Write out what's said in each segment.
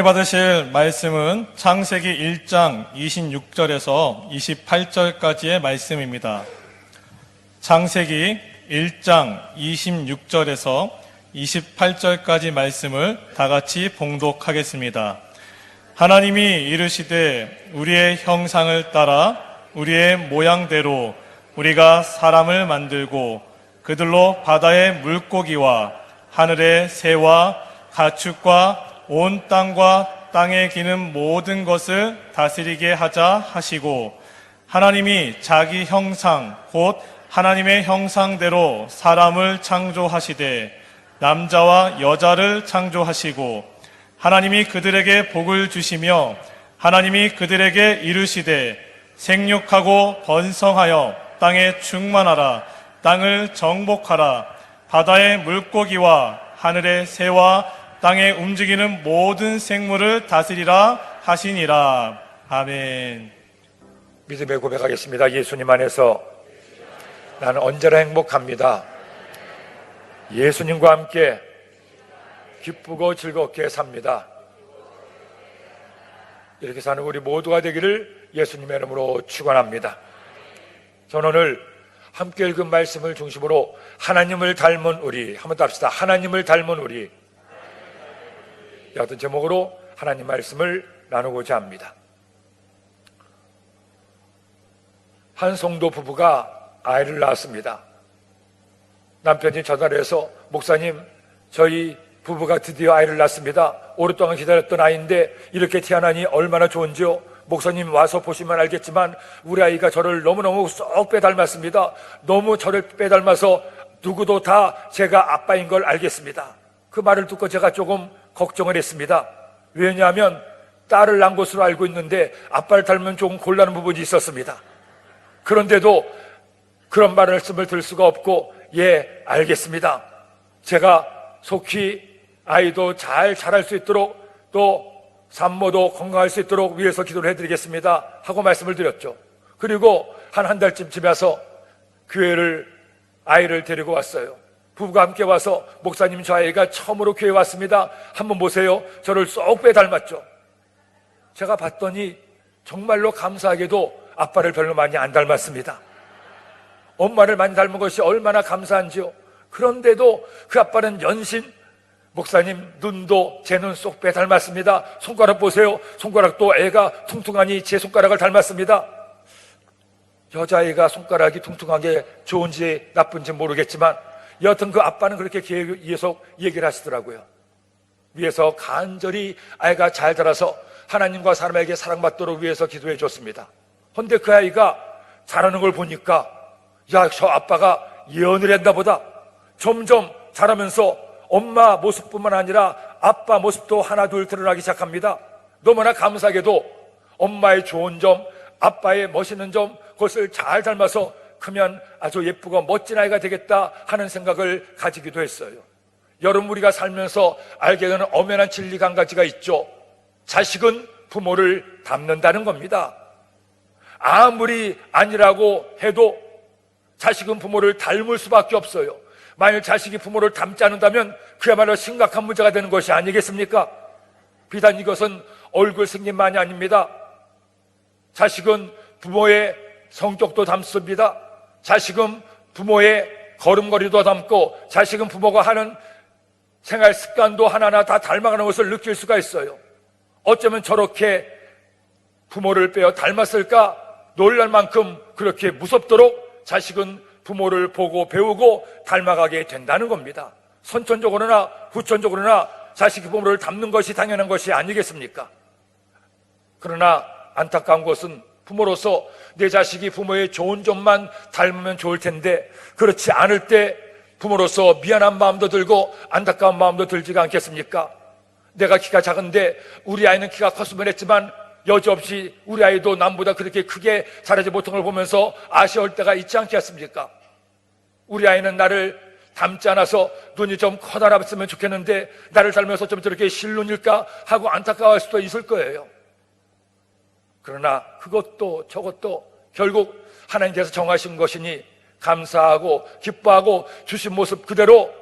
받으실 말씀은 창세기 1장 26절에서 28절까지의 말씀입니다. 창세기 1장 26절에서 28절까지 말씀을 다 같이 봉독하겠습니다. 하나님이 이르시되 우리의 형상을 따라 우리의 모양대로 우리가 사람을 만들고 그들로 바다의 물고기와 하늘의 새와 가축과 온 땅과 땅에 기는 모든 것을 다스리게 하자 하시고, 하나님이 자기 형상 곧 하나님의 형상대로 사람을 창조하시되 남자와 여자를 창조하시고, 하나님이 그들에게 복을 주시며 하나님이 그들에게 이르시되 생육하고 번성하여 땅에 충만하라. 땅을 정복하라. 바다의 물고기와 하늘의 새와 땅에 움직이는 모든 생물을 다스리라 하시니라. 아멘. 믿음의 고백하겠습니다. 예수님 안에서 나는 언제나 행복합니다. 예수님과 함께 기쁘고 즐겁게 삽니다. 이렇게 사는 우리 모두가 되기를 예수님의 이름으로 축원합니다. 저는 오늘 함께 읽은 말씀을 중심으로 하나님을 닮은 우리, 한번 더 합시다. 하나님을 닮은 우리, 같은 제목으로 하나님 말씀을 나누고자 합니다. 한 성도 부부가 아이를 낳았습니다. 남편이 전화를 해서 목사님, 저희 부부가 드디어 아이를 낳았습니다. 오랫동안 기다렸던 아이인데 이렇게 태어나니 얼마나 좋은지요. 목사님 와서 보시면 알겠지만 우리 아이가 저를 너무너무 쏙 빼닮았습니다. 너무 저를 빼닮아서 누구도 다 제가 아빠인 걸 알겠습니다. 그 말을 듣고 제가 조금 걱정을 했습니다. 왜냐하면 딸을 낳은 것으로 알고 있는데 아빠를 닮으면 조금 곤란한 부분이 있었습니다. 그런데도 그런 말씀을 들을 수가 없고, 예, 알겠습니다. 제가 속히 아이도 잘 자랄 수 있도록 또 산모도 건강할 수 있도록 위해서 기도를 해드리겠습니다 하고 말씀을 드렸죠. 그리고 한 달쯤 집에 와서 아이를 데리고 왔어요. 부부가 함께 와서 목사님, 저 아이가 처음으로 교회에 왔습니다. 한번 보세요. 저를 쏙 빼닮았죠. 제가 봤더니 정말로 감사하게도 아빠를 별로 많이 안 닮았습니다. 엄마를 많이 닮은 것이 얼마나 감사한지요. 그런데도 그 아빠는 연신 목사님, 눈도 제 눈 쏙 빼닮았습니다. 손가락 보세요. 손가락도 애가 퉁퉁하니 제 손가락을 닮았습니다. 여자아이가 손가락이 퉁퉁하게 좋은지 나쁜지 모르겠지만 여하튼 그 아빠는 그렇게 계속 얘기를 하시더라고요. 위에서 간절히 아이가 잘 자라서 하나님과 사람에게 사랑받도록 위해서 기도해 줬습니다. 그런데 그 아이가 자라는 걸 보니까 야, 저 아빠가 예언을 했나 보다. 점점 자라면서 엄마 모습뿐만 아니라 아빠 모습도 하나 둘 드러나기 시작합니다. 너무나 감사하게도 엄마의 좋은 점, 아빠의 멋있는 점, 그것을 잘 닮아서 크면 아주 예쁘고 멋진 아이가 되겠다 하는 생각을 가지기도 했어요. 여러분, 우리가 살면서 알게 되는 엄연한 진리가 한 가지가 있죠. 자식은 부모를 닮는다는 겁니다. 아무리 아니라고 해도 자식은 부모를 닮을 수밖에 없어요. 만일 자식이 부모를 닮지 않는다면 그야말로 심각한 문제가 되는 것이 아니겠습니까? 비단 이것은 얼굴 생김만이 아닙니다. 자식은 부모의 성격도 닮습니다. 자식은 부모의 걸음걸이도 닮고, 자식은 부모가 하는 생활 습관도 하나하나 다 닮아가는 것을 느낄 수가 있어요. 어쩌면 저렇게 부모를 빼어 닮았을까 놀랄 만큼 그렇게 무섭도록 자식은 부모를 보고 배우고 닮아가게 된다는 겁니다. 선천적으로나 후천적으로나 자식이 부모를 닮는 것이 당연한 것이 아니겠습니까? 그러나 안타까운 것은 부모로서 내 자식이 부모의 좋은 점만 닮으면 좋을 텐데 그렇지 않을 때 부모로서 미안한 마음도 들고 안타까운 마음도 들지가 않겠습니까? 내가 키가 작은데 우리 아이는 키가 컸으면 했지만 여지없이 우리 아이도 남보다 그렇게 크게 자라지 못한 걸 보면서 아쉬울 때가 있지 않겠습니까? 우리 아이는 나를 닮지 않아서 눈이 좀 커다랗으면 좋겠는데 나를 닮아서 좀 저렇게 실눈일까 하고 안타까워할 수도 있을 거예요. 그러나 그것도 저것도 결국 하나님께서 정하신 것이니 감사하고 기뻐하고 주신 모습 그대로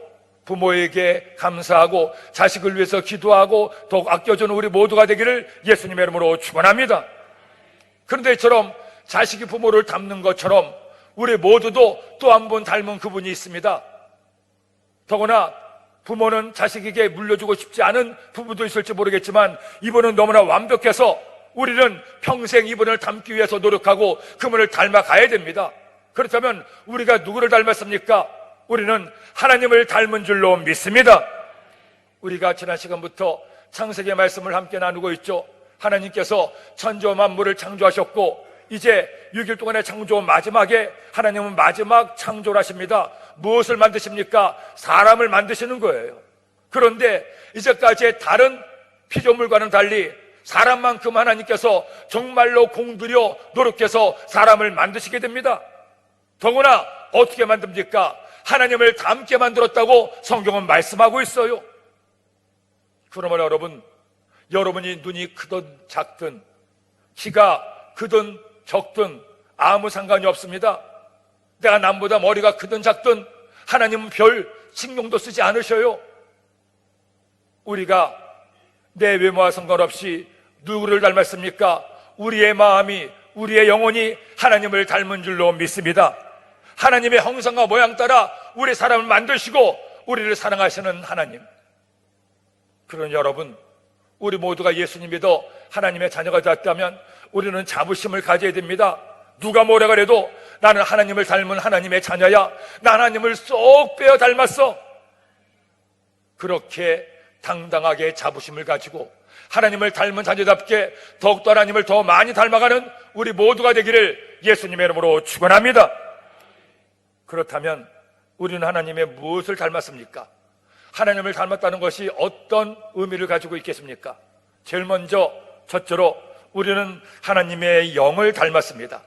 부모에게 감사하고 자식을 위해서 기도하고 더욱 아껴주는 우리 모두가 되기를 예수님의 이름으로 축원합니다. 그런데 이처럼 자식이 부모를 닮는 것처럼 우리 모두도 또 한 번 닮은 그분이 있습니다. 더구나 부모는 자식에게 물려주고 싶지 않은 부부도 있을지 모르겠지만 이분은 너무나 완벽해서 우리는 평생 이분을 닮기 위해서 노력하고 그분을 닮아가야 됩니다. 그렇다면 우리가 누구를 닮았습니까? 우리는 하나님을 닮은 줄로 믿습니다. 우리가 지난 시간부터 창세기의 말씀을 함께 나누고 있죠. 하나님께서 천지와 만물을 창조하셨고 이제 6일 동안의 창조 마지막에 하나님은 마지막 창조를 하십니다. 무엇을 만드십니까? 사람을 만드시는 거예요. 그런데 이제까지의 다른 피조물과는 달리 사람만큼 하나님께서 정말로 공들여 노력해서 사람을 만드시게 됩니다. 더구나 어떻게 만듭니까? 하나님을 닮게 만들었다고 성경은 말씀하고 있어요. 그러면 여러분이 눈이 크든 작든 키가 크든 적든 아무 상관이 없습니다. 내가 남보다 머리가 크든 작든 하나님은 별 신경도 쓰지 않으셔요. 우리가 내 외모와 상관없이 누구를 닮았습니까? 우리의 마음이, 우리의 영혼이 하나님을 닮은 줄로 믿습니다. 하나님의 형상과 모양 따라 우리 사람을 만드시고 우리를 사랑하시는 하나님. 그런 여러분, 우리 모두가 예수님 믿어 하나님의 자녀가 되었다면 우리는 자부심을 가져야 됩니다. 누가 뭐라 그래도 나는 하나님을 닮은 하나님의 자녀야. 나 하나님을 쏙 빼어 닮았어. 그렇게 당당하게 자부심을 가지고 하나님을 닮은 자녀답게 더욱더 하나님을 더 많이 닮아가는 우리 모두가 되기를 예수님의 이름으로 축원합니다. 그렇다면 우리는 하나님의 무엇을 닮았습니까? 하나님을 닮았다는 것이 어떤 의미를 가지고 있겠습니까? 제일 먼저 첫째로 우리는 하나님의 영을 닮았습니다.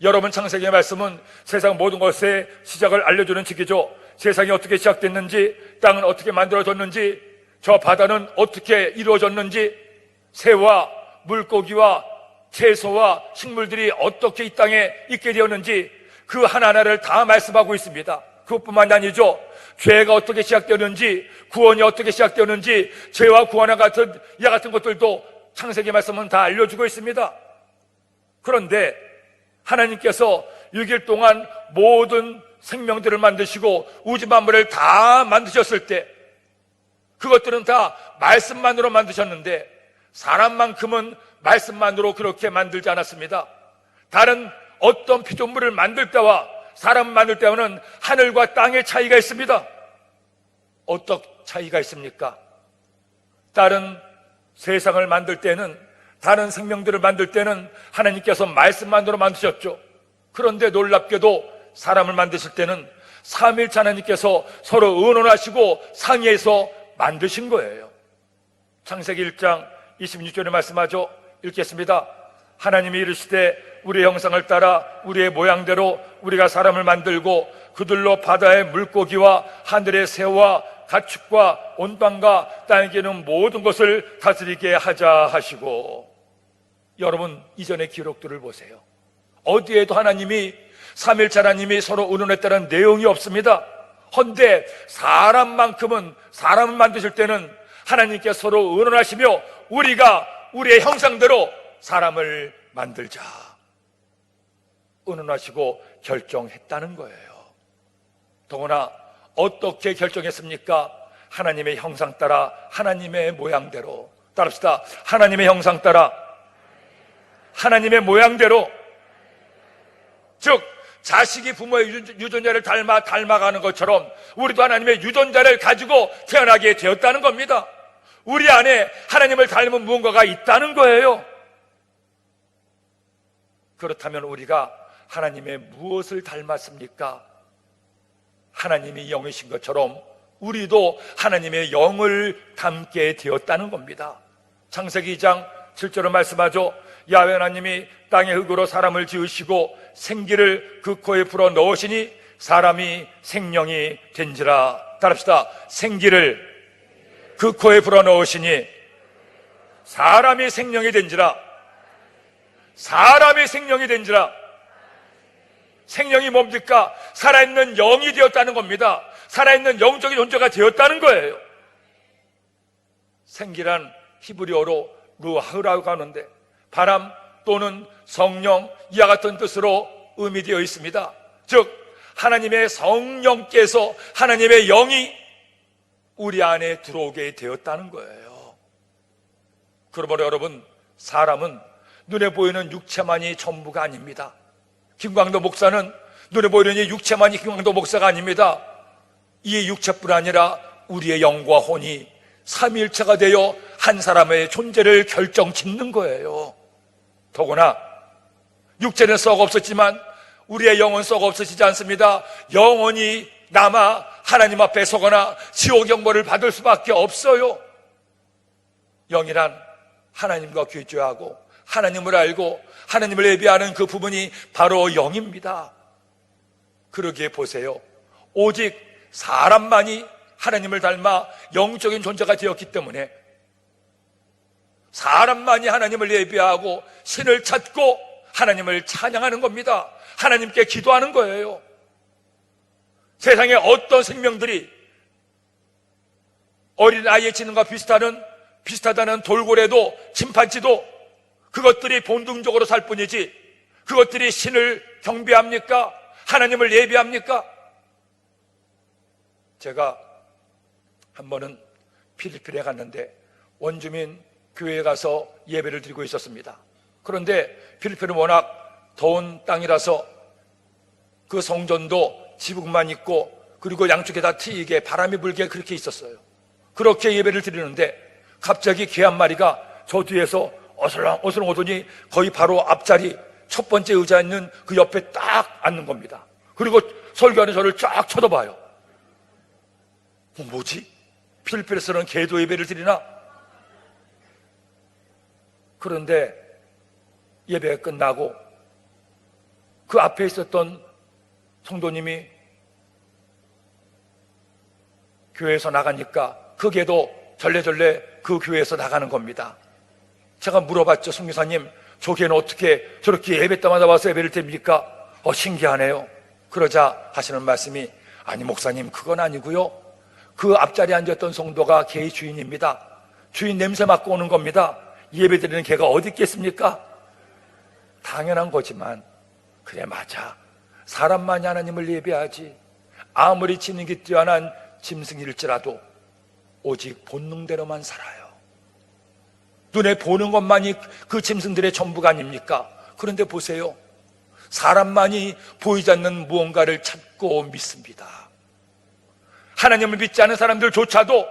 여러분, 창세기의 말씀은 세상 모든 것의 시작을 알려주는 책이죠. 세상이 어떻게 시작됐는지, 땅은 어떻게 만들어졌는지, 저 바다는 어떻게 이루어졌는지, 새와 물고기와 채소와 식물들이 어떻게 이 땅에 있게 되었는지 그 하나하나를 다 말씀하고 있습니다. 그것뿐만이 아니죠. 죄가 어떻게 시작되었는지, 구원이 어떻게 시작되었는지, 죄와 구원과 같은 이와 같은 것들도 창세기 말씀은 다 알려주고 있습니다. 그런데 하나님께서 6일 동안 모든 생명들을 만드시고 우주 만물을 다 만드셨을 때 그것들은 다 말씀만으로 만드셨는데 사람만큼은 말씀만으로 그렇게 만들지 않았습니다. 다른 어떤 피조물을 만들 때와 사람 만들 때와는 하늘과 땅의 차이가 있습니다. 어떤 차이가 있습니까? 다른 세상을 만들 때는, 다른 생명들을 만들 때는 하나님께서 말씀만으로 만드셨죠. 그런데 놀랍게도 사람을 만드실 때는 삼위일체 하나님께서 서로 의논하시고 상의해서 만드신 거예요. 창세기 1장 26절에 말씀하죠. 읽겠습니다. 하나님이 이르시되 우리의 형상을 따라 우리의 모양대로 우리가 사람을 만들고 그들로 바다의 물고기와 하늘의 새와 가축과 온 땅과 땅에 기는 모든 것을 다스리게 하자 하시고. 여러분, 이전의 기록들을 보세요. 어디에도 하나님이, 삼위일체 하나님이 서로 의논했다는 내용이 없습니다. 헌데 사람만큼은, 사람을 만드실 때는 하나님께 서로 의논하시며 우리가 우리의 형상대로 사람을 만들자 의논하시고 결정했다는 거예요. 더구나 어떻게 결정했습니까? 하나님의 형상 따라, 하나님의 모양대로. 따릅시다. 하나님의 형상 따라, 하나님의 모양대로. 즉 자식이 부모의 유전자를 닮아가는 것처럼 우리도 하나님의 유전자를 가지고 태어나게 되었다는 겁니다. 우리 안에 하나님을 닮은 무언가가 있다는 거예요. 그렇다면 우리가 하나님의 무엇을 닮았습니까? 하나님이 영이신 것처럼 우리도 하나님의 영을 닮게 되었다는 겁니다. 창세기 2장 7절로 말씀하죠. 야훼 하나님이 땅의 흙으로 사람을 지으시고 생기를 그 코에 불어 넣으시니 사람이 생명이 된지라. 따릅시다. 생기를 그 코에 불어 넣으시니 사람이 생명이 된지라. 사람이 생명이 된지라. 생명이 뭡니까? 살아있는 영이 되었다는 겁니다. 살아있는 영적인 존재가 되었다는 거예요. 생기란 히브리어로 루하흐라고 하는데 바람 또는 성령 이와 같은 뜻으로 의미되어 있습니다. 즉 하나님의 성령께서 하나님의 영이 우리 안에 들어오게 되었다는 거예요. 그러므로 여러분, 사람은 눈에 보이는 육체만이 전부가 아닙니다. 김광도 목사는 눈에 보이는 이 육체만이 김광도 목사가 아닙니다. 이 육체뿐 아니라 우리의 영과 혼이 삼위일체가 되어 한 사람의 존재를 결정짓는 거예요. 더구나 육체는 썩어 없었지만 우리의 영은 썩어 없어지지 않습니다. 영원히 남아 하나님 앞에 서거나 지옥 영벌을 받을 수밖에 없어요. 영이란 하나님과 교제하고 하나님을 알고 하나님을 예비하는 그 부분이 바로 영입니다. 그러기에 보세요. 오직 사람만이 하나님을 닮아 영적인 존재가 되었기 때문에 사람만이 하나님을 예비하고 신을 찾고 하나님을 찬양하는 겁니다. 하나님께 기도하는 거예요. 세상에 어떤 생명들이 어린아이의 지능과 비슷하다는 돌고래도 침판지도 그것들이 본능적으로 살 뿐이지 그것들이 신을 경배합니까? 하나님을 예비합니까? 제가 한 번은 필리핀에 갔는데 원주민 교회에 가서 예배를 드리고 있었습니다. 그런데 필리핀은 워낙 더운 땅이라서 그 성전도 지붕만 있고 그리고 양쪽에 다 트이게 바람이 불게 그렇게 있었어요. 그렇게 예배를 드리는데 갑자기 개 한 마리가 저 뒤에서 어슬렁 오더니 거의 바로 앞자리 첫 번째 의자에 있는 그 옆에 딱 앉는 겁니다. 그리고 설교하는 저를 쫙 쳐다봐요. 뭐지? 필리핀에서는 개도 예배를 드리나? 그런데 예배가 끝나고 그 앞에 있었던 성도님이 교회에서 나가니까 그 개도 절레절레 그 교회에서 나가는 겁니다. 제가 물어봤죠. 성교사님, 저 개는 어떻게 저렇게 예배 때마다 와서 예배를 드립니까? 신기하네요. 그러자 하시는 말씀이, 아니 목사님, 그건 아니고요, 그 앞자리에 앉았던 성도가 개의 주인입니다. 주인 냄새 맡고 오는 겁니다. 예배 드리는 개가 어디 있겠습니까? 당연한 거지만, 그래 맞아, 사람만이 하나님을 예배하지. 아무리 지능이 뛰어난 짐승일지라도 오직 본능대로만 살아요. 눈에 보는 것만이 그 짐승들의 전부가 아닙니까? 그런데 보세요, 사람만이 보이지 않는 무언가를 찾고 믿습니다. 하나님을 믿지 않은 사람들조차도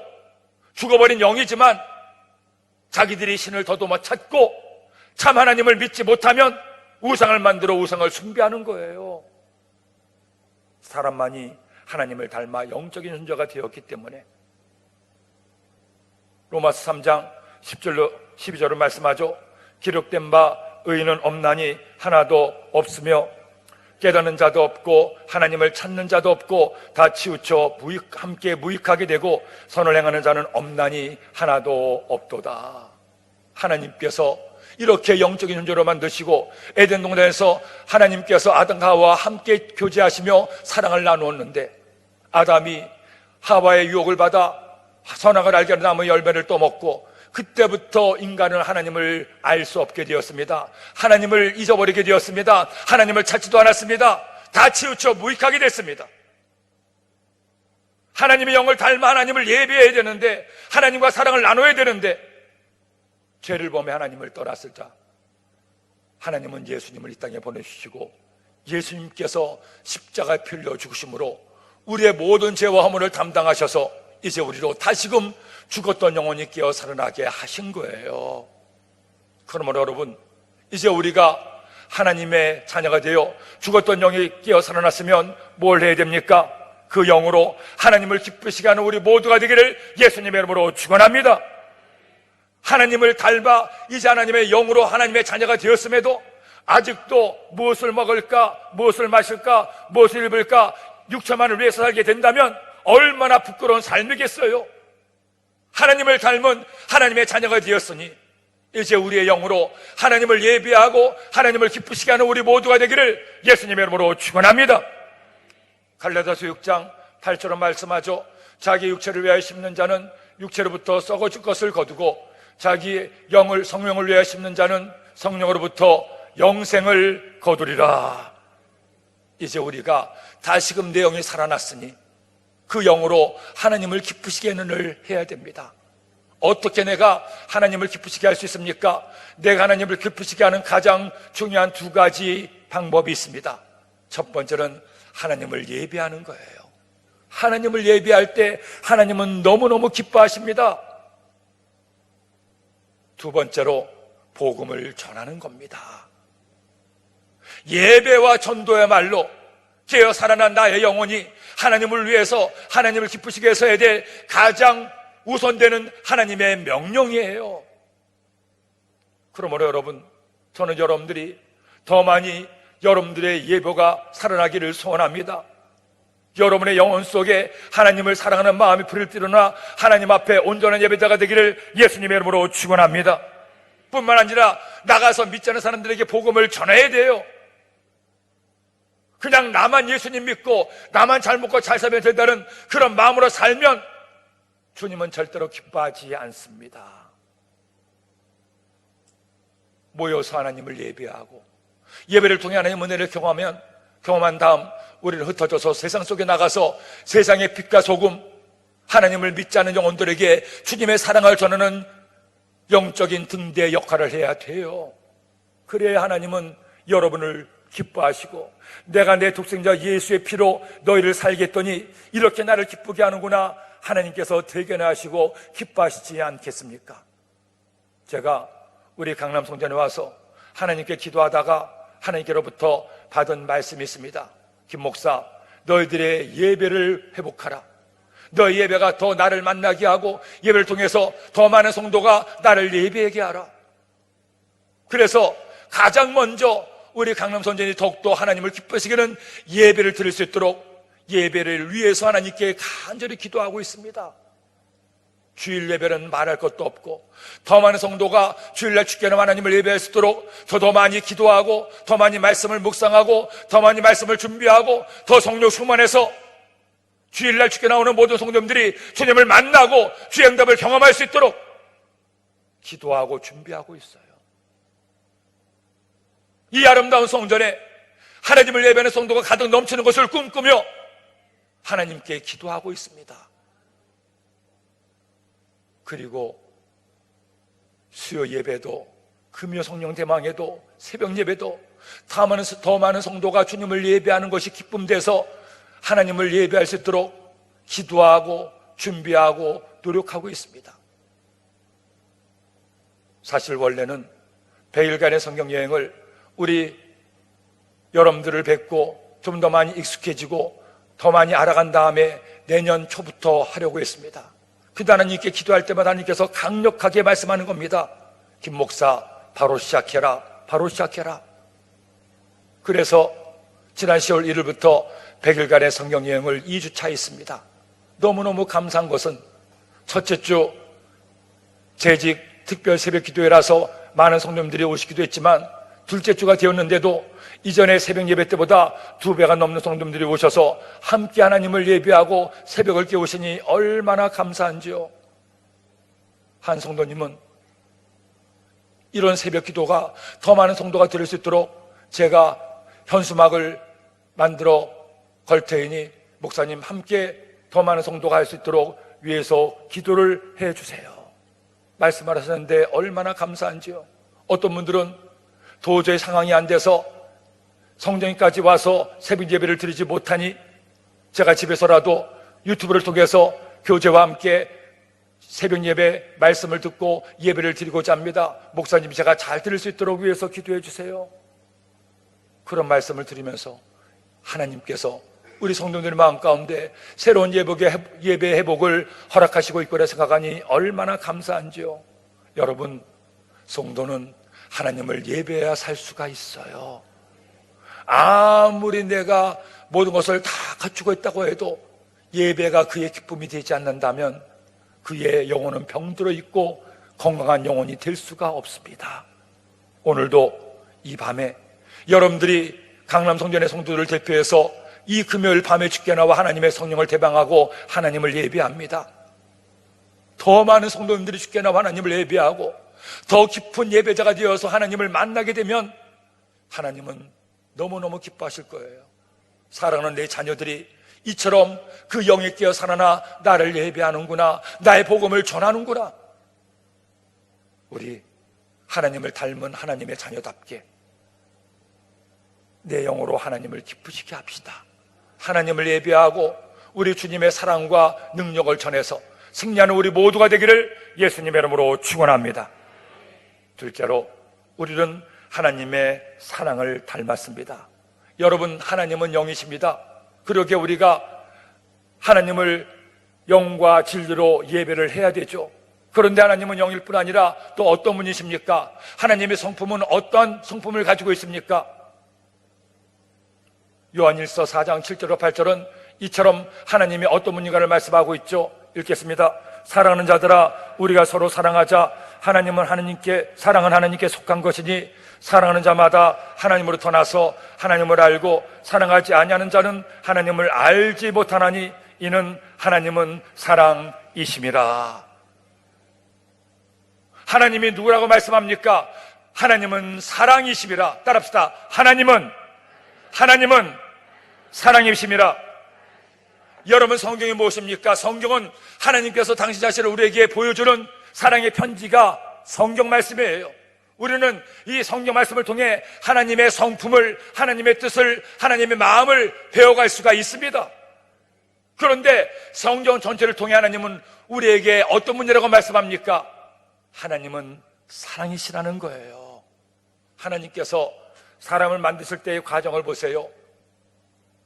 죽어버린 영이지만 자기들이 신을 더듬어 찾고 참 하나님을 믿지 못하면 우상을 만들어 우상을 숭배하는 거예요. 사람만이 하나님을 닮아 영적인 존재가 되었기 때문에 로마서 3장 10절로 12절을 말씀하죠. 기록된 바 의인은 없나니 하나도 없으며 깨닫는 자도 없고 하나님을 찾는 자도 없고 다 치우쳐 함께 무익하게 되고 선을 행하는 자는 없나니 하나도 없도다. 하나님께서 이렇게 영적인 존재로 만드시고 에덴 동산에서 하나님께서 아담과 하와와 함께 교제하시며 사랑을 나누었는데 아담이 하와의 유혹을 받아 선악을 알게 하는 나무의 열매를 떠먹고 그때부터 인간은 하나님을 알 수 없게 되었습니다. 하나님을 잊어버리게 되었습니다. 하나님을 찾지도 않았습니다. 다 치우쳐 무익하게 됐습니다. 하나님의 영을 닮아 하나님을 예배해야 되는데, 하나님과 사랑을 나눠야 되는데 죄를 범해 하나님을 떠났을 자, 하나님은 예수님을 이 땅에 보내주시고 예수님께서 십자가에 피 흘려 죽으심으로 우리의 모든 죄와 허물을 담당하셔서 이제 우리로 다시금 죽었던 영혼이 깨어 살아나게 하신 거예요. 그러므로 여러분, 이제 우리가 하나님의 자녀가 되어 죽었던 영이 깨어 살아났으면 뭘 해야 됩니까? 그 영으로 하나님을 기쁘시게 하는 우리 모두가 되기를 예수님의 이름으로 축원합니다. 하나님을 닮아 이제 하나님의 영으로 하나님의 자녀가 되었음에도 아직도 무엇을 먹을까, 무엇을 마실까, 무엇을 입을까 육체만을 위해서 살게 된다면 얼마나 부끄러운 삶이겠어요. 하나님을 닮은 하나님의 자녀가 되었으니 이제 우리의 영으로 하나님을 예배하고 하나님을 기쁘시게 하는 우리 모두가 되기를 예수님의 이름으로 축원합니다. 갈라디아서 6장 8절은 말씀하죠. 자기 육체를 위하여 심는 자는 육체로부터 썩어질 것을 거두고 자기 영을 성령을 위하여 심는 자는 성령으로부터 영생을 거두리라. 이제 우리가 다시금 내 영이 살아났으니 그 영으로 하나님을 기쁘시게 하는 일을 해야 됩니다. 어떻게 내가 하나님을 기쁘시게 할 수 있습니까? 내가 하나님을 기쁘시게 하는 가장 중요한 두 가지 방법이 있습니다. 첫 번째는 하나님을 예배하는 거예요. 하나님을 예배할 때 하나님은 너무너무 기뻐하십니다. 두 번째로 복음을 전하는 겁니다. 예배와 전도야말로 깨어 살아난 나의 영혼이 하나님을 위해서 하나님을 기쁘시게 해서 해야 될 가장 우선되는 하나님의 명령이에요. 그러므로 여러분, 저는 여러분들이 더 많이 여러분들의 예배가 살아나기를 소원합니다. 여러분의 영혼 속에 하나님을 사랑하는 마음이 불을 띠르나 하나님 앞에 온전한 예배자가 되기를 예수님의 이름으로 축원합니다. 뿐만 아니라 나가서 믿지 않는 사람들에게 복음을 전해야 돼요. 그냥 나만 예수님 믿고 나만 잘 먹고 잘 살면 된다는 그런 마음으로 살면 주님은 절대로 기뻐하지 않습니다. 모여서 하나님을 예배하고 예배를 통해 하나님의 은혜를 경험한 다음 우리는 흩어져서 세상 속에 나가서 세상의 빛과 소금, 하나님을 믿지 않는 영혼들에게 주님의 사랑을 전하는 영적인 등대 역할을 해야 돼요. 그래야 하나님은 여러분을 기뻐하시고 내가 내 독생자 예수의 피로 너희를 살게 했더니 이렇게 나를 기쁘게 하는구나, 하나님께서 대견하시고 기뻐하시지 않겠습니까? 제가 우리 강남 성전에 와서 하나님께 기도하다가 하나님께로부터 받은 말씀이 있습니다. 김 목사, 너희들의 예배를 회복하라. 너희 예배가 더 나를 만나게 하고 예배를 통해서 더 많은 성도가 나를 예배하게 하라. 그래서 가장 먼저 우리 강남 성전이 더욱더 하나님을 기쁘시게는 예배를 드릴 수 있도록 예배를 위해서 하나님께 간절히 기도하고 있습니다. 주일 예배는 말할 것도 없고 더 많은 성도가 주일날 주께는 하나님을 예배할 수 있도록 더 많이 기도하고 더 많이 말씀을 묵상하고 더 많이 말씀을 준비하고 더 성령 충만해서 주일날 주께 나오는 모든 성도님들이 주님을 만나고 주의 응답을 경험할 수 있도록 기도하고 준비하고 있어요. 이 아름다운 성전에 하나님을 예배하는 성도가 가득 넘치는 것을 꿈꾸며 하나님께 기도하고 있습니다. 그리고 수요 예배도 금요 성령 대망에도 새벽 예배도 더 많은 성도가 주님을 예배하는 것이 기쁨돼서 하나님을 예배할 수 있도록 기도하고 준비하고 노력하고 있습니다. 사실 원래는 100일간의 성경 여행을 우리 여러분들을 뵙고 좀 더 많이 익숙해지고 더 많이 알아간 다음에 내년 초부터 하려고 했습니다. 그때 하나님께 기도할 때마다 하나님께서 강력하게 말씀하는 겁니다. 김 목사, 바로 시작해라. 바로 시작해라. 그래서 지난 10월 1일부터 100일간의 성경 여행을 2주차 있습니다. 너무너무 감사한 것은 첫째 주 재직 특별 새벽 기도회라서 많은 성도님들이 오시기도 했지만 둘째 주가 되었는데도 이전에 새벽 예배 때보다 2배가 넘는 성도님들이 오셔서 함께 하나님을 예배하고 새벽을 깨우시니 얼마나 감사한지요. 한 성도님은 이런 새벽 기도가 더 많은 성도가 들을 수 있도록 제가 현수막을 만들어 걸 테니 목사님 함께 더 많은 성도가 할 수 있도록 위해서 기도를 해주세요. 말씀을 하셨는데 얼마나 감사한지요. 어떤 분들은 도저히 상황이 안 돼서 성전까지 와서 새벽 예배를 드리지 못하니 제가 집에서라도 유튜브를 통해서 교제와 함께 새벽 예배 말씀을 듣고 예배를 드리고자 합니다. 목사님 제가 잘 들을 수 있도록 위해서 기도해 주세요. 그런 말씀을 드리면서 하나님께서 우리 성도들의 마음 가운데 새로운 예배 회복을 허락하시고 있구나 생각하니 얼마나 감사한지요. 여러분, 성도는 하나님을 예배해야 살 수가 있어요. 아무리 내가 모든 것을 다 갖추고 있다고 해도 예배가 그의 기쁨이 되지 않는다면 그의 영혼은 병들어 있고 건강한 영혼이 될 수가 없습니다. 오늘도 이 밤에 여러분들이 강남 성전의 성도들을 대표해서 이 금요일 밤에 주께 나와 하나님의 성령을 대방하고 하나님을 예배합니다. 더 많은 성도님들이 주께 나와 하나님을 예배하고 더 깊은 예배자가 되어서 하나님을 만나게 되면 하나님은 너무너무 기뻐하실 거예요. 사랑하는 내 자녀들이 이처럼 그 영에 깨어 살아나 나를 예배하는구나, 나의 복음을 전하는구나. 우리 하나님을 닮은 하나님의 자녀답게 내 영으로 하나님을 기쁘시게 합시다. 하나님을 예배하고 우리 주님의 사랑과 능력을 전해서 승리하는 우리 모두가 되기를 예수님의 이름으로 축원합니다. 둘째로, 우리는 하나님의 사랑을 닮았습니다. 여러분, 하나님은 영이십니다. 그러기에 우리가 하나님을 영과 진리로 예배를 해야 되죠. 그런데 하나님은 영일 뿐 아니라 또 어떤 분이십니까? 하나님의 성품은 어떤 성품을 가지고 있습니까? 요한일서 4장 7절과 8절은 이처럼 하나님이 어떤 분인가를 말씀하고 있죠. 읽겠습니다. 사랑하는 자들아, 우리가 서로 사랑하자. 사랑은 하나님께 속한 것이니 사랑하는 자마다 하나님으로부터 나서 하나님을 알고 사랑하지 아니하는 자는 하나님을 알지 못하나니 이는 하나님은 사랑이심이라. 하나님이 누구라고 말씀합니까? 하나님은 사랑이심이라. 따라합시다. 하나님은 사랑이심이라. 여러분, 성경이 무엇입니까? 성경은 하나님께서 당신 자신을 우리에게 보여주는 사랑의 편지가 성경 말씀이에요. 우리는 이 성경 말씀을 통해 하나님의 성품을, 하나님의 뜻을, 하나님의 마음을 배워갈 수가 있습니다. 그런데 성경 전체를 통해 하나님은 우리에게 어떤 분이라고 말씀합니까? 하나님은 사랑이시라는 거예요. 하나님께서 사람을 만드실 때의 과정을 보세요.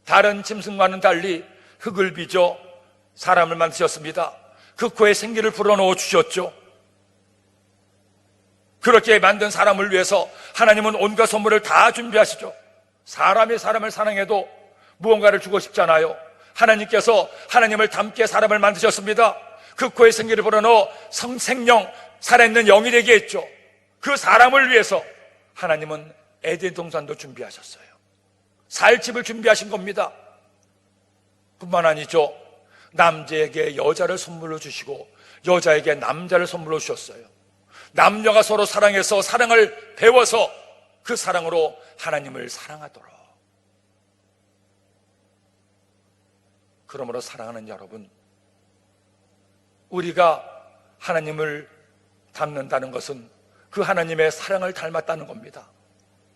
다른 짐승과는 달리 흙을 빚어 사람을 만드셨습니다. 그 코에 생기를 불어넣어 주셨죠. 그렇게 만든 사람을 위해서 하나님은 온갖 선물을 다 준비하시죠. 사람이 사람을 사랑해도 무언가를 주고 싶잖아요. 하나님께서 하나님을 닮게 사람을 만드셨습니다. 그 코에 생기를 불어넣어 생명, 살아있는 영이 되게 했죠. 그 사람을 위해서 하나님은 에덴 동산도 준비하셨어요. 살 집을 준비하신 겁니다. 뿐만 아니죠. 남자에게 여자를 선물로 주시고 여자에게 남자를 선물로 주셨어요. 남녀가 서로 사랑해서 사랑을 배워서 그 사랑으로 하나님을 사랑하도록. 그러므로 사랑하는 여러분, 우리가 하나님을 닮는다는 것은 그 하나님의 사랑을 닮았다는 겁니다.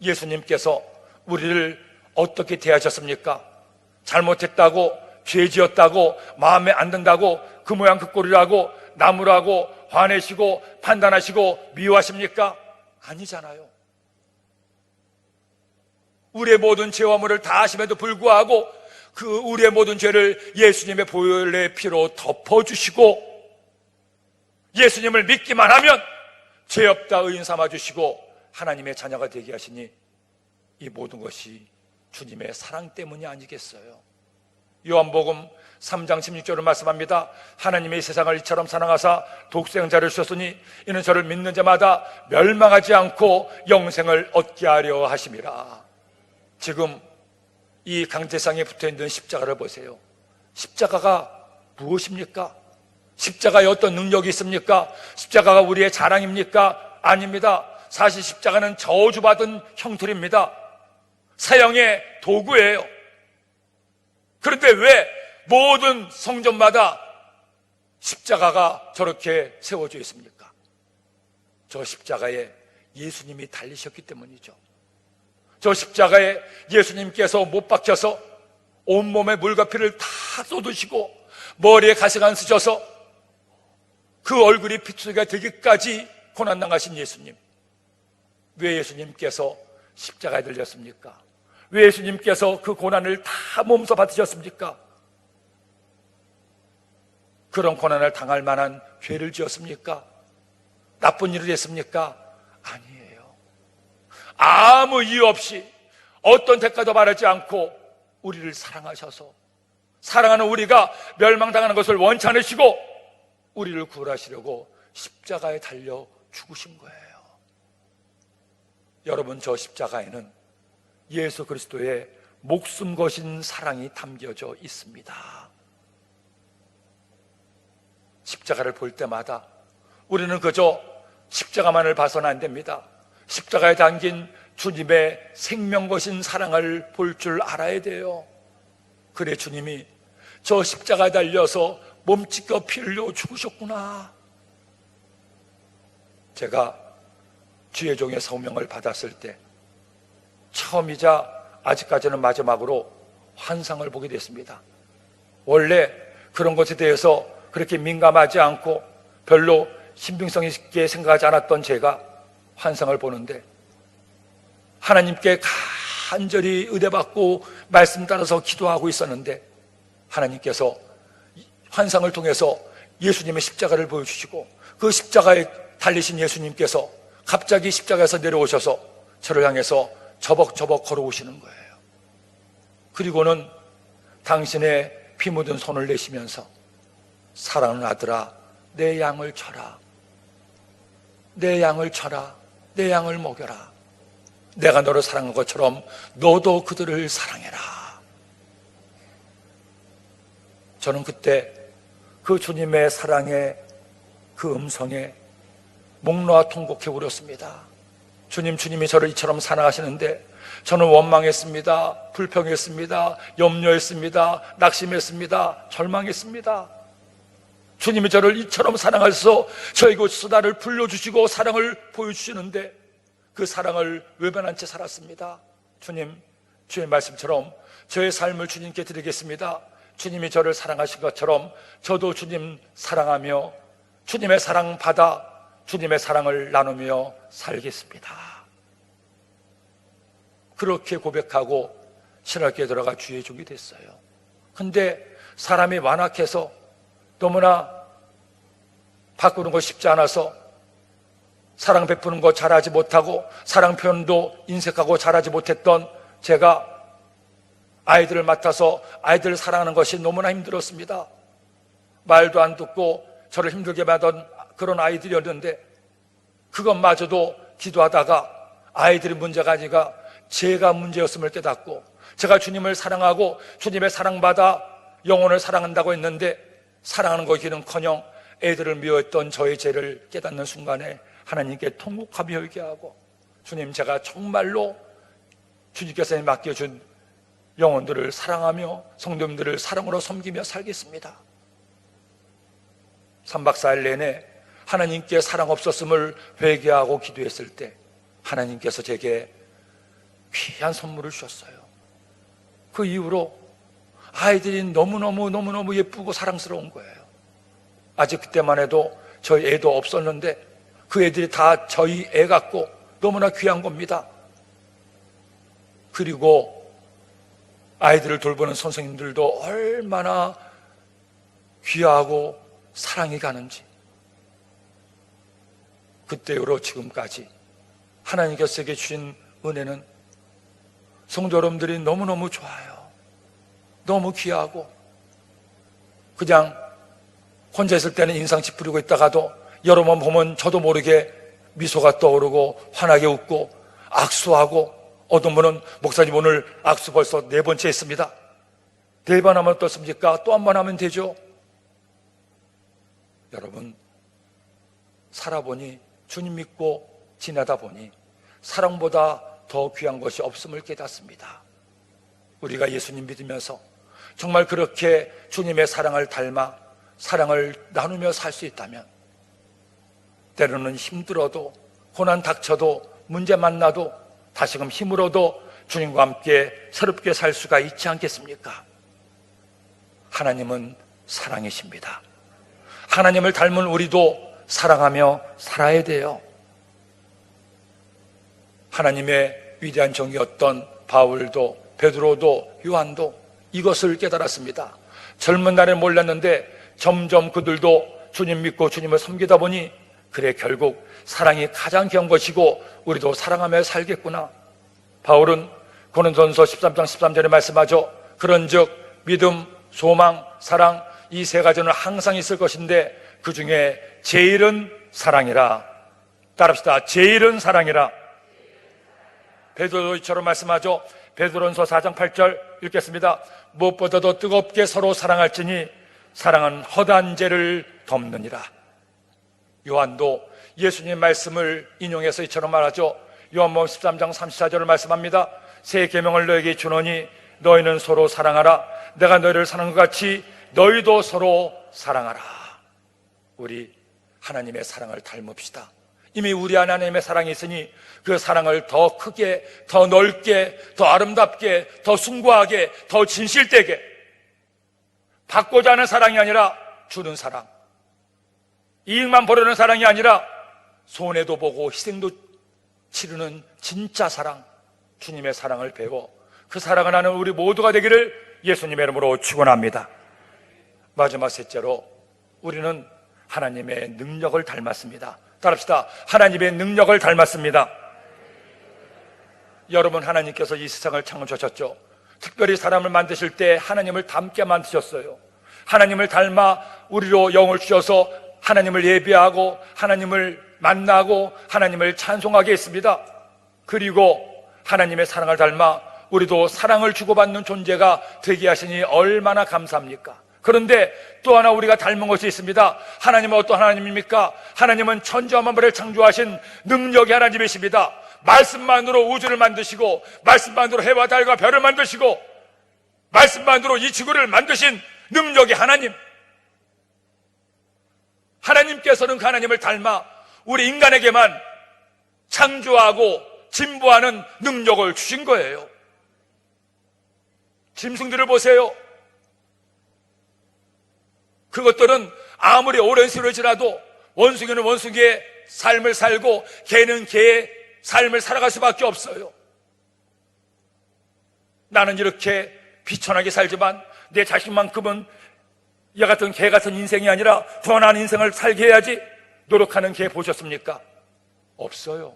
예수님께서 우리를 어떻게 대하셨습니까? 잘못했다고, 죄 지었다고, 마음에 안 든다고, 그 모양 그 꼴이라고, 나무라고 화내시고 판단하시고 미워하십니까? 아니잖아요. 우리의 모든 죄와 무를 다 하심에도 불구하고 그 우리의 모든 죄를 예수님의 보혈의 피로 덮어주시고 예수님을 믿기만 하면 죄 없다 의인 삼아주시고 하나님의 자녀가 되게 하시니 이 모든 것이 주님의 사랑 때문이 아니겠어요? 요한복음 3장 16절을 말씀합니다. 하나님의 세상을 이처럼 사랑하사 독생자를 주셨으니 이는 저를 믿는 자마다 멸망하지 않고 영생을 얻게 하려 하심이라. 지금 이 강제상에 붙어있는 십자가를 보세요. 십자가가 무엇입니까? 십자가에 어떤 능력이 있습니까? 십자가가 우리의 자랑입니까? 아닙니다. 사실 십자가는 저주받은 형틀입니다. 사형의 도구예요. 그런데 왜 모든 성전마다 십자가가 저렇게 세워져 있습니까? 저 십자가에 예수님이 달리셨기 때문이죠. 저 십자가에 예수님께서 못 박혀서 온몸에 물과 피를 다 쏟으시고 머리에 가시가 안 쓰셔서 그 얼굴이 피투성이가 되기까지 고난당하신 예수님. 왜 예수님께서 십자가에 들렸습니까? 왜 예수님께서 그 고난을 다 몸소 받으셨습니까? 그런 고난을 당할 만한 죄를 지었습니까? 나쁜 일을 했습니까? 아니에요. 아무 이유 없이 어떤 대가도 바라지 않고 우리를 사랑하셔서 사랑하는 우리가 멸망당하는 것을 원치 않으시고 우리를 구원하시려고 십자가에 달려 죽으신 거예요. 여러분, 저 십자가에는 예수 그리스도의 목숨 거신 사랑이 담겨져 있습니다. 십자가를 볼 때마다 우리는 그저 십자가만을 봐서는 안 됩니다. 십자가에 담긴 주님의 생명 거신 사랑을 볼 줄 알아야 돼요. 그래, 주님이 저 십자가에 달려서 몸찢겨 피 흘려 죽으셨구나. 제가 주의 종의 사명을 받았을 때 처음이자 아직까지는 마지막으로 환상을 보게 됐습니다. 원래 그런 것에 대해서 그렇게 민감하지 않고 별로 신빙성 있게 생각하지 않았던 제가 환상을 보는데, 하나님께 간절히 의뢰받고 말씀 따라서 기도하고 있었는데, 하나님께서 환상을 통해서 예수님의 십자가를 보여주시고, 그 십자가에 달리신 예수님께서 갑자기 십자가에서 내려오셔서 저를 향해서 저벅저벅 걸어오시는 거예요. 그리고는 당신의 피 묻은 손을 내시면서, 사랑하는 아들아, 내 양을 쳐라. 내 양을 쳐라. 내 양을 먹여라. 내가 너를 사랑한 것처럼 너도 그들을 사랑해라. 저는 그때 그 주님의 사랑의 그 음성에 목 놓아 통곡해 울었습니다. 주님이 저를 이처럼 사랑하시는데 저는 원망했습니다. 불평했습니다. 염려했습니다. 낙심했습니다. 절망했습니다. 주님이 저를 이처럼 사랑하셔서 저에게 수다를 불러주시고 사랑을 보여주시는데 그 사랑을 외면한 채 살았습니다. 주님, 주의 말씀처럼 저의 삶을 주님께 드리겠습니다. 주님이 저를 사랑하신 것처럼 저도 주님 사랑하며 주님의 사랑 받아 주님의 사랑을 나누며 살겠습니다. 그렇게 고백하고 신학교에 들어가 주의 종이 됐어요. 근데 사람이 완악해서 너무나 바꾸는 거 쉽지 않아서 사랑 베푸는 거 잘하지 못하고 사랑 표현도 인색하고 잘하지 못했던 제가 아이들을 맡아서 아이들을 사랑하는 것이 너무나 힘들었습니다. 말도 안 듣고 저를 힘들게 하던 그런 아이들이었는데, 그것마저도 기도하다가 아이들이 문제가 아니라 제가 문제였음을 깨닫고, 제가 주님을 사랑하고 주님의 사랑받아 영혼을 사랑한다고 했는데 사랑하는 것이는커녕 애들을 미워했던 저의 죄를 깨닫는 순간에 하나님께 통곡하며 회개하고, 주님, 제가 정말로 주님께서 맡겨준 영혼들을 사랑하며 성도님들을 사랑으로 섬기며 살겠습니다. 3박 4일 내내 하나님께 사랑 없었음을 회개하고 기도했을 때 하나님께서 제게 귀한 선물을 주셨어요. 그 이후로 아이들이 너무너무 예쁘고 사랑스러운 거예요. 아직 그때만 해도 저희 애도 없었는데 그 애들이 다 저희 애 같고 너무나 귀한 겁니다. 그리고 아이들을 돌보는 선생님들도 얼마나 귀하고 사랑이 가는지, 그때 이후로 지금까지 하나님께서 제게 주신 은혜는 성도 여러분들이 너무너무 좋아요. 너무 귀하고, 그냥 혼자 있을 때는 인상 찌푸리고 있다가도 여러 번 보면 저도 모르게 미소가 떠오르고 환하게 웃고 악수하고, 어떤 분은 목사님 오늘 악수 벌써 4번째 했습니다. 4번 하면 어떻습니까? 또 한 번 하면 되죠. 여러분, 살아보니, 주님 믿고 지내다 보니 사랑보다 더 귀한 것이 없음을 깨닫습니다. 우리가 예수님 믿으면서 정말 그렇게 주님의 사랑을 닮아 사랑을 나누며 살 수 있다면, 때로는 힘들어도 고난 닥쳐도 문제 만나도 다시금 힘으로도 주님과 함께 새롭게 살 수가 있지 않겠습니까? 하나님은 사랑이십니다. 하나님을 닮은 우리도 사랑하며 살아야 돼요. 하나님의 위대한 종이었던 바울도 베드로도 요한도 이것을 깨달았습니다. 젊은 날에 몰랐는데 점점 그들도 주님 믿고 주님을 섬기다 보니, 그래, 결국 사랑이 가장 귀한 것이고 우리도 사랑하며 살겠구나. 바울은 고린도전서 13장 13절에 말씀하죠. 그런즉 믿음, 소망, 사랑, 이 3가지는 항상 있을 것인데 그 중에 제일은 사랑이라. 따라합시다. 제일은 사랑이라. 베드로도 이처럼 말씀하죠. 베드로전서 4장 8절 읽겠습니다. 무엇보다도 뜨겁게 서로 사랑할지니 사랑은 허다한 죄를 덮느니라. 요한도 예수님 말씀을 인용해서 이처럼 말하죠. 요한복음 13장 34절을 말씀합니다. 새 계명을 너에게 주노니 너희는 서로 사랑하라. 내가 너희를 사랑한 것 같이 너희도 서로 사랑하라. 우리 하나님의 사랑을 닮읍시다. 이미 우리 안에 하나님의 사랑이 있으니 그 사랑을 더 크게, 더 넓게, 더 아름답게, 더 숭고하게, 더 진실되게, 받고자 하는 사랑이 아니라 주는 사랑, 이익만 보려는 사랑이 아니라 손해도 보고 희생도 치르는 진짜 사랑, 주님의 사랑을 배워 그 사랑을 하는 우리 모두가 되기를 예수님의 이름으로 축원합니다. 마지막 셋째로 우리는 하나님의 능력을 닮았습니다. 따라합시다. 하나님의 능력을 닮았습니다. 여러분, 하나님께서 이 세상을 창조하셨죠. 특별히 사람을 만드실 때 하나님을 닮게 만드셨어요. 하나님을 닮아 우리로 영을 주셔서 하나님을 예배하고 하나님을 만나고 하나님을 찬송하게 했습니다. 그리고 하나님의 사랑을 닮아 우리도 사랑을 주고받는 존재가 되게 하시니 얼마나 감사합니까? 그런데 또 하나 우리가 닮은 것이 있습니다. 하나님은 어떤 하나님입니까? 하나님은 천지와 만물을 창조하신 능력의 하나님이십니다. 말씀만으로 우주를 만드시고, 말씀만으로 해와 달과 별을 만드시고, 말씀만으로 이 지구를 만드신 능력의 하나님. 하나님께서는 그 하나님을 닮아 우리 인간에게만 창조하고 진보하는 능력을 주신 거예요. 짐승들을 보세요. 그것들은 아무리 오랜 세월이 지나도 원숭이는 원숭이의 삶을 살고 개는 개의 삶을 살아갈 수밖에 없어요. 나는 이렇게 비천하게 살지만 내 자식만큼은 이 같은 개 같은 인생이 아니라 더 나은 인생을 살게 해야지 노력하는 개 보셨습니까? 없어요.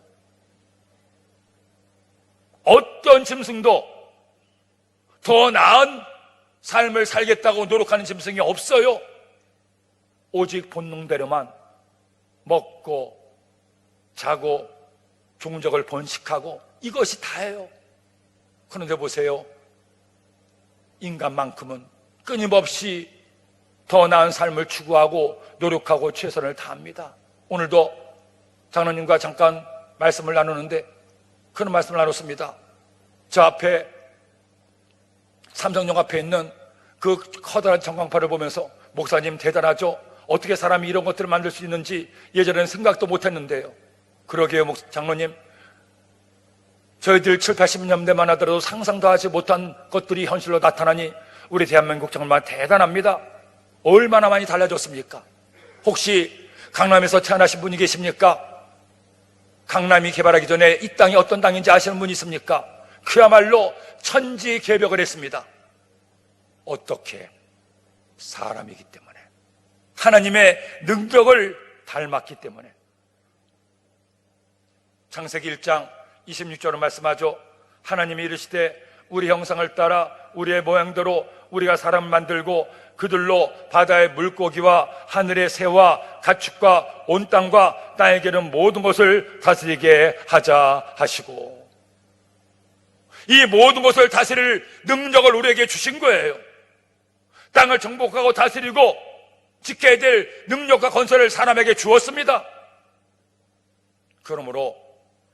어떤 짐승도 더 나은 삶을 살겠다고 노력하는 짐승이 없어요. 오직 본능대로만 먹고 자고 종족을 번식하고 이것이 다예요. 그런데 보세요. 인간만큼은 끊임없이 더 나은 삶을 추구하고 노력하고 최선을 다합니다. 오늘도 장로님과 잠깐 말씀을 나누는데 그런 말씀을 나눴습니다. 저 앞에 삼성역 앞에 있는 그 커다란 전광판을 보면서 목사님 대단하죠? 어떻게 사람이 이런 것들을 만들 수 있는지 예전에는 생각도 못했는데요. 그러게요, 장로님. 저희들 7, 80년대만 하더라도 상상도 하지 못한 것들이 현실로 나타나니 우리 대한민국 정말 대단합니다. 얼마나 많이 달라졌습니까? 혹시 강남에서 태어나신 분이 계십니까? 강남이 개발하기 전에 이 땅이 어떤 땅인지 아시는 분이 있습니까? 그야말로 천지개벽을 했습니다. 어떻게? 사람이기 때문에, 하나님의 능력을 닮았기 때문에. 창세기 1장 26절은 말씀하죠. 하나님이 이르시되 우리 형상을 따라 우리의 모양대로 우리가 사람을 만들고 그들로 바다의 물고기와 하늘의 새와 가축과 온 땅과 땅에 기는 모든 것을 다스리게 하자 하시고, 이 모든 것을 다스릴 능력을 우리에게 주신 거예요. 땅을 정복하고 다스리고 지켜야 될 능력과 건설을 사람에게 주었습니다. 그러므로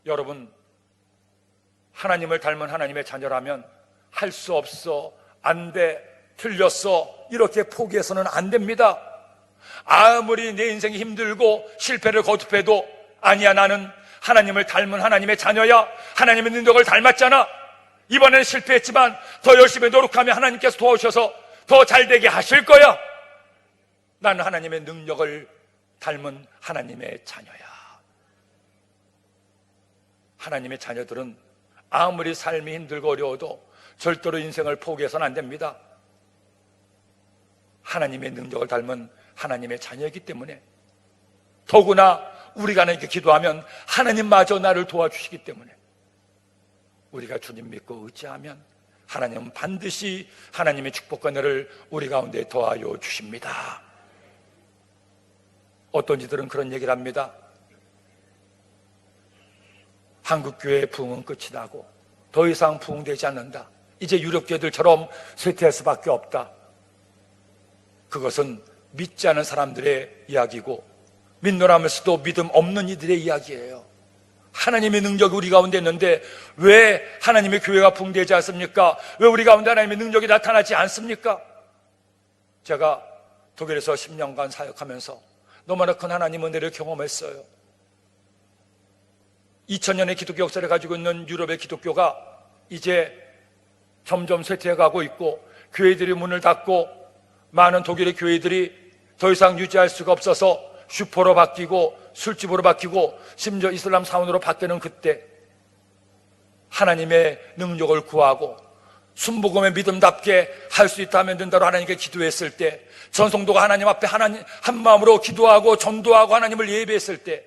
여러분, 하나님을 닮은 하나님의 자녀라면 할 수 없어, 안 돼, 틀렸어 이렇게 포기해서는 안 됩니다. 아무리 내 인생이 힘들고 실패를 거듭해도 아니야, 나는 하나님을 닮은 하나님의 자녀야, 하나님의 능력을 닮았잖아, 이번에는 실패했지만 더 열심히 노력하면 하나님께서 도와주셔서 더 잘되게 하실 거야, 나는 하나님의 능력을 닮은 하나님의 자녀야. 하나님의 자녀들은 아무리 삶이 힘들고 어려워도 절대로 인생을 포기해서는 안 됩니다. 하나님의 능력을 닮은 하나님의 자녀이기 때문에, 더구나 우리가 하나님께 기도하면 하나님마저 나를 도와주시기 때문에, 우리가 주님 믿고 의지하면 하나님은 반드시 하나님의 축복과 은혜를 우리 가운데 더하여 주십니다. 어떤 이들은 그런 얘기를 합니다. 한국교회의 부흥은 끝이 나고 더 이상 부흥되지 않는다. 이제 유럽 교회들처럼 쇠퇴할 수밖에 없다. 그것은 믿지 않은 사람들의 이야기고 믿노라면서도 믿음 없는 이들의 이야기예요. 하나님의 능력이 우리 가운데 있는데 왜 하나님의 교회가 붕괴되지 않습니까? 왜 우리 가운데 하나님의 능력이 나타나지 않습니까? 제가 독일에서 10년간 사역하면서 너무나 큰 하나님 은혜를 경험했어요. 2000년의 기독교 역사를 가지고 있는 유럽의 기독교가 이제 점점 쇠퇴해가고 있고 교회들이 문을 닫고 많은 독일의 교회들이 더 이상 유지할 수가 없어서 슈퍼로 바뀌고 술집으로 바뀌고 심지어 이슬람 사원으로 바뀌는 그때 하나님의 능력을 구하고 순복음의 믿음답게 할 수 있다면 된다로 하나님께 기도했을 때 전성도가 하나님 앞에 하나님 한 마음으로 기도하고 전도하고 하나님을 예배했을 때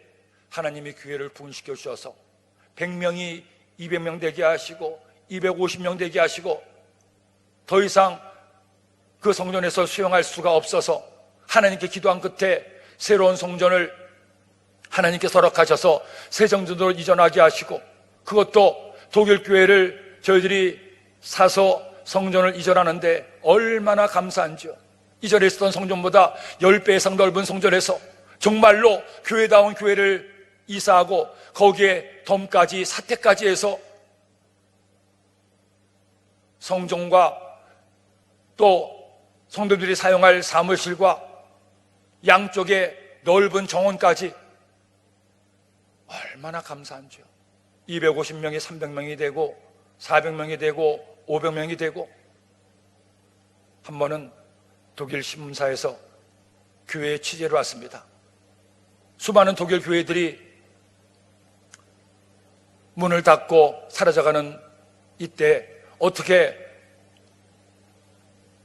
하나님이 교회를 부흥시켜 주셔서 100명이 200명 되게 하시고 250명 되게 하시고 더 이상 그 성전에서 수용할 수가 없어서 하나님께 기도한 끝에 새로운 성전을 하나님께 허락하셔서 새 성전으로 이전하게 하시고 그것도 독일 교회를 저희들이 사서 성전을 이전하는데 얼마나 감사한지요. 이전에 있었던 성전보다 10배 이상 넓은 성전에서 정말로 교회다운 교회를 이사하고 거기에 덤까지 사택까지 해서 성전과 또 성도들이 사용할 사무실과 양쪽에 넓은 정원까지 얼마나 감사한지요. 250명이 300명이 되고 400명이 되고 500명이 되고 한 번은 독일 신문사에서 교회에 취재를 왔습니다. 수많은 독일 교회들이 문을 닫고 사라져가는 이때 어떻게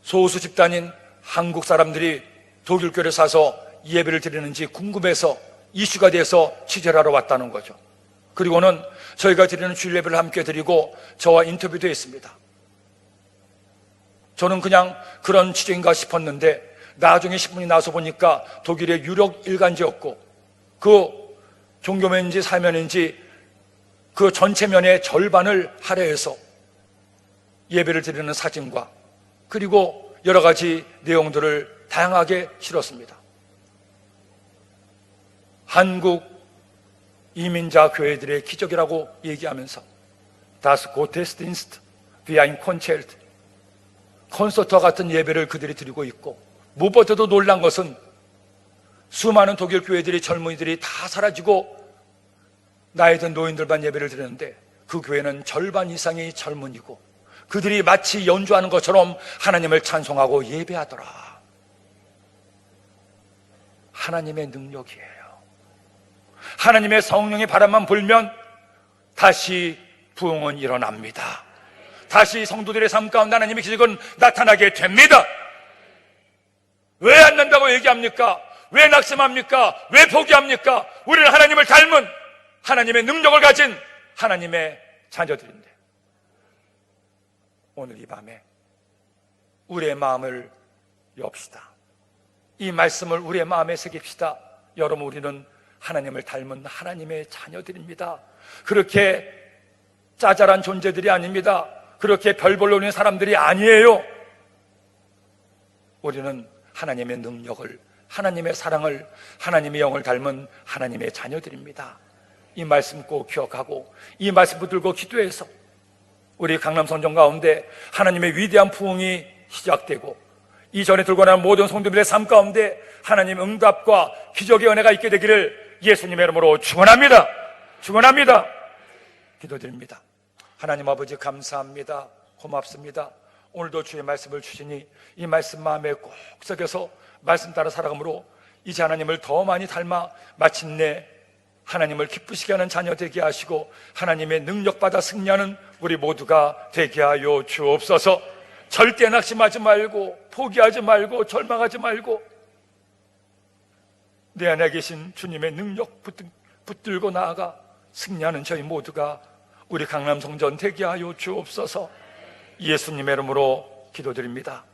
소수 집단인 한국 사람들이 독일 교회를 사서 예배를 드리는지 궁금해서 이슈가 돼서 취재를 하러 왔다는 거죠. 그리고는 저희가 드리는 주일 예배를 함께 드리고 저와 인터뷰도 했습니다. 저는 그냥 그런 취재인가 싶었는데 나중에 신문이 나서 보니까 독일의 유력 일간지였고 그 종교면인지 사면인지 그 전체면의 절반을 할애해서 예배를 드리는 사진과 그리고 여러 가지 내용들을 다양하게 실었습니다. 한국 이민자 교회들의 기적이라고 얘기하면서 Das Gottesdienst wie ein Konzert, 콘서트와 같은 예배를 그들이 드리고 있고 무엇보다도 놀란 것은 수많은 독일 교회들이 젊은이들이 다 사라지고 나이 든 노인들만 예배를 드리는데 그 교회는 절반 이상이 젊은이고 그들이 마치 연주하는 것처럼 하나님을 찬송하고 예배하더라. 하나님의 능력이에요. 하나님의 성령의 바람만 불면 다시 부흥은 일어납니다. 다시 성도들의 삶 가운데 하나님의 기적은 나타나게 됩니다. 왜 안 난다고 얘기합니까? 왜 낙심합니까? 왜 포기합니까? 우리는 하나님을 닮은 하나님의 능력을 가진 하나님의 자녀들인데 오늘 이 밤에 우리의 마음을 엽시다. 이 말씀을 우리의 마음에 새깁시다. 여러분, 우리는 하나님을 닮은 하나님의 자녀들입니다. 그렇게 짜잘한 존재들이 아닙니다. 그렇게 별 볼로 있는 사람들이 아니에요. 우리는 하나님의 능력을, 하나님의 사랑을, 하나님의 영을 닮은 하나님의 자녀들입니다. 이 말씀 꼭 기억하고 이 말씀 붙들고 기도해서 우리 강남 성전 가운데 하나님의 위대한 부흥이 시작되고 이전에 들고 나온 모든 성도들의 삶 가운데 하나님 응답과 기적의 은혜가 있게 되기를 예수님의 이름으로 축원합니다. 축원합니다. 기도드립니다. 하나님 아버지, 감사합니다. 고맙습니다. 오늘도 주의 말씀을 주시니 이 말씀 마음에 꼭 새겨서 말씀 따라 살아감으로 이제 하나님을 더 많이 닮아 마침내 하나님을 기쁘시게 하는 자녀 되게 하시고 하나님의 능력받아 승리하는 우리 모두가 되게 하여 주옵소서. 절대 낙심하지 말고 포기하지 말고 절망하지 말고 내 안에 계신 주님의 능력 붙들고 나아가 승리하는 저희 모두가 우리 강남성전 되게 하여 주옵소서. 예수님의 이름으로 기도드립니다.